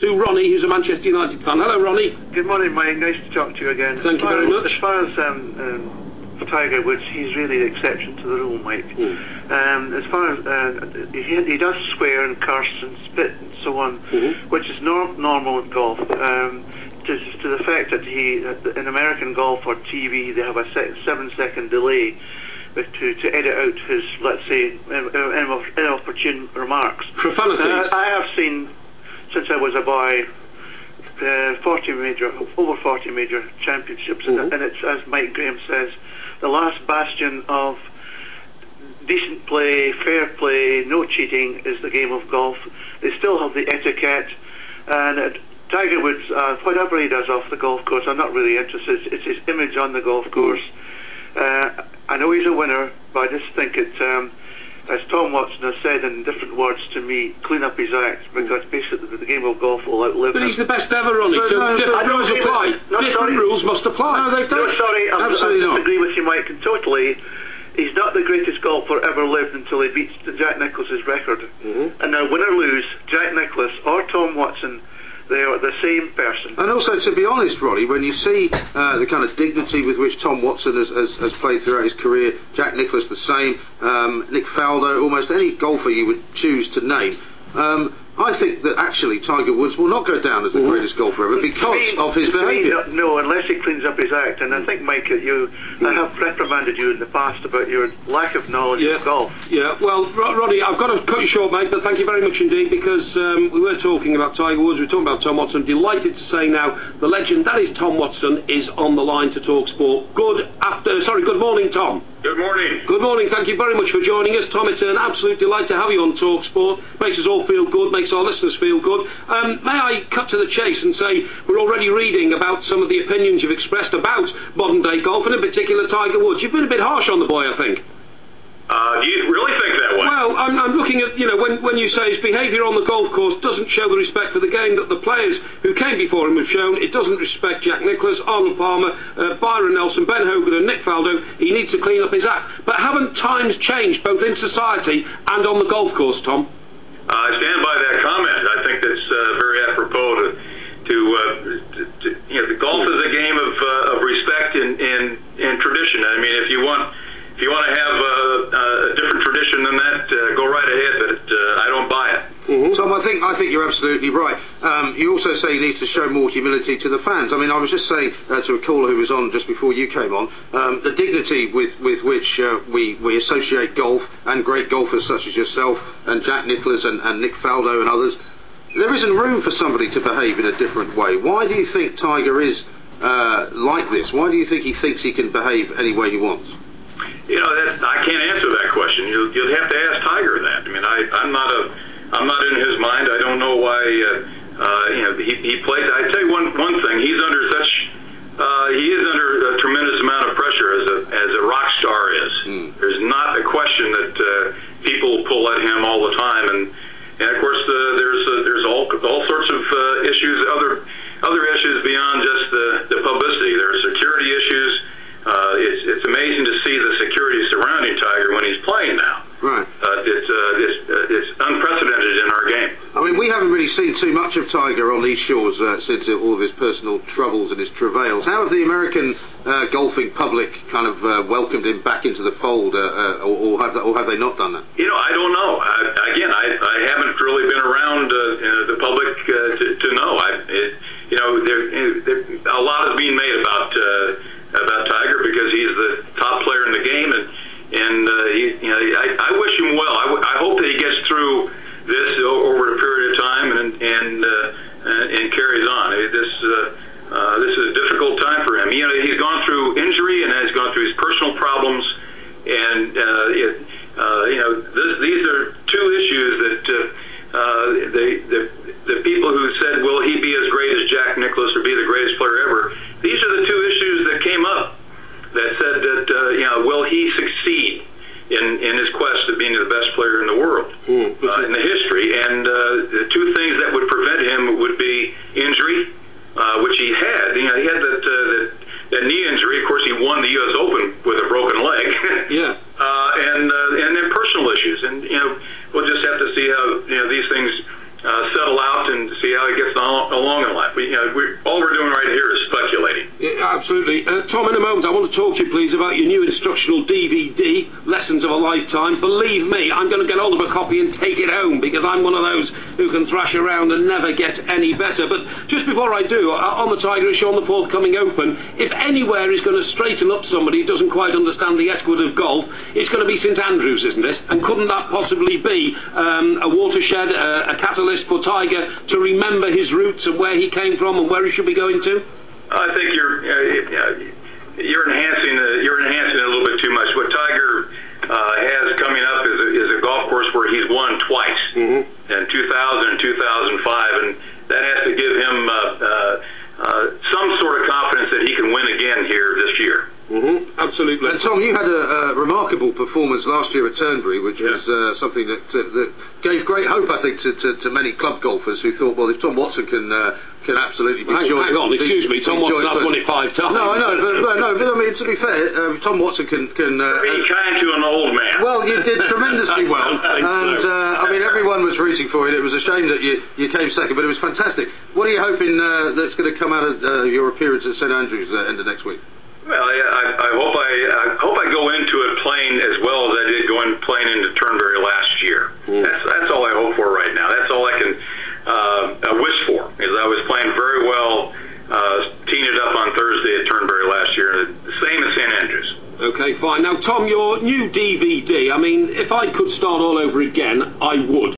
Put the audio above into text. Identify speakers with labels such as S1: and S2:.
S1: to Ronnie, who's a Manchester United fan. Hello, Ronnie.
S2: Good morning, Mike. Nice to talk to you again.
S1: Thank you very much.
S2: As far as Tiger Woods, he's really the exception to the rule, Mike. As far as he does swear and curse and spit and so on, which is normal in golf. To the fact that in American golf or TV, they have a 7-second delay to edit out his, let's say, inopportune remarks.
S1: Profanities.
S2: I have seen, since I was a boy, over 40 major championships, and it's, as Mike Graham says, the last bastion of decent play, fair play, no cheating is the game of golf. They still have the etiquette, and Tiger Woods, whatever he does off the golf course, I'm not really interested. It's his image on the golf course. I know he's a winner, but I just think it, as Tom Watson has said in different words to me, clean up his act, because basically the game of golf will outlive him.
S1: But he's the best ever, Ronnie, so different rules apply. Different rules must apply.
S2: No, they don't. No, sorry, I disagree with you, Mike, and totally. He's not the greatest golfer ever lived until he beats Jack Nicklaus's record. And now, win or lose, Jack Nicklaus or Tom Watson, they are the same person.
S3: And also, to be honest, Ronnie, when you see the kind of dignity with which Tom Watson has played throughout his career, Jack Nicklaus the same, Nick Faldo, almost any golfer you would choose to name, I think that actually Tiger Woods will not go down as the greatest golfer ever because of his behaviour.
S2: No, unless he cleans up his act. And I think, Mike, I have reprimanded you in the past about your lack of knowledge of golf.
S1: Yeah, well, Ronnie, I've got to cut you short, mate, but thank you very much indeed, because we were talking about Tiger Woods, we were talking about Tom Watson. Delighted to say now the legend, that is Tom Watson, is on the line to talk sport. Good morning, Tom.
S4: Good morning.
S1: Good morning, thank you very much for joining us. Tom, it's an absolute delight to have you on Talk Sport. Makes us all feel good, makes our listeners feel good. May I cut to the chase and say we're already reading about some of the opinions you've expressed about modern day golf, and in particular Tiger Woods. You've been a bit harsh on the boy, I think.
S4: Do you really think that way?
S1: Well, I'm looking at, when you say his behaviour on the golf course doesn't show the respect for the game that the players who came before him have shown. It doesn't respect Jack Nicklaus, Arnold Palmer, Byron Nelson, Ben Hogan and Nick Faldo. He needs to clean up his act. But haven't times changed both in society and on the golf course, Tom?
S4: I stand by that comment. I think that's very apropos the golf is a game of respect and tradition. I mean, if you want to have a different tradition than that, go right ahead, but I don't buy it.
S3: Tom, I think you're absolutely right. You also say he needs to show more humility to the fans. I mean, I was just saying to a caller who was on just before you came on, the dignity with which we associate golf and great golfers such as yourself and Jack Nicklaus and Nick Faldo and others. There isn't room for somebody to behave in a different way. Why do you think Tiger is like this? Why do you think he thinks he can behave any way he wants?
S4: I can't answer that question. You'll have to ask Tiger that. I mean, I'm not in his mind. I don't know why. He played. I tell you one thing. He is under a tremendous amount of pressure as a rock star is. There's not a question that people pull at him all the time, and of course there's all sorts of issues, other issues beyond just the publicity. There are security issues. It's amazing to see the security surrounding Tiger when he's playing now.
S3: Right.
S4: It's unprecedented in our game.
S3: I mean, we haven't really seen too much of Tiger on these shores since all of his personal troubles and his travails. How have the American golfing public kind of welcomed him back into the fold, or have they not done that?
S4: I don't know. I haven't really been around the public to know. A lot is being made about Tiger because he's the top player in the game, and I wish him well. I hope that he gets through this over a period of time and carries on. This is a difficult time for him. He's gone through injury and has gone through his personal problems, and these are two issues that the people who said, will he be as great as Jack Nicklaus or be the greatest player ever? These are the two issues that came up that said that, will he succeed in his quest of being the best player in the world in the history? And the two things that would prevent him would be injury, which he had. He had that knee injury. Of course, he won the U.S. Open with a broken leg.
S1: Yeah.
S4: And then personal issues. And, we'll just have to see how, these things settle out and see how he gets on along in life. All we're doing right here is speculating.
S1: Yeah, absolutely. Tom, in a moment, I want to talk to you, please, about your new instructional DVD, Lessons of a Lifetime. Believe me, I'm going to get hold of a copy and take it home, because I'm one of those who can thrash around and never get any better. But just before I do, on the Tiger issue, on the forthcoming Open, if anywhere is going to straighten up somebody who doesn't quite understand the etiquette of golf, it's going to be St Andrews, isn't it? And couldn't that possibly be a watershed, a catalyst for Tiger to remember his roots and where he came from and where he should be going to?
S4: I think you're enhancing it a little bit too much. What Tiger has coming up is a golf course where he's won twice, in 2000 and 2005, and that has to give him some sort of confidence that he can win again here this year.
S1: Absolutely.
S3: And Tom, you had a remarkable performance last year at Turnberry, which was something that gave great hope, I think, to many club golfers who thought, well, if Tom Watson can absolutely be joined.
S1: Hang on, excuse me, Tom Watson has won it 5 times.
S3: No, I know, but I mean, to be fair, Tom Watson can
S4: be kind to an old man.
S3: Well, you did tremendously well, and I mean, everyone was rooting for it. It was a shame that you came second, but it was fantastic. What are you hoping that's going to come out of your appearance at St Andrews end of next week?
S4: Well, I hope I go into it playing as well as I did playing into Turnberry last year. That's all I hope for right now. That's all I can wish for, because I was playing very well, teeing it up on Thursday at Turnberry last year, the same as St Andrews.
S1: Okay, fine. Now, Tom, your new DVD, I mean, if I could start all over again, I would.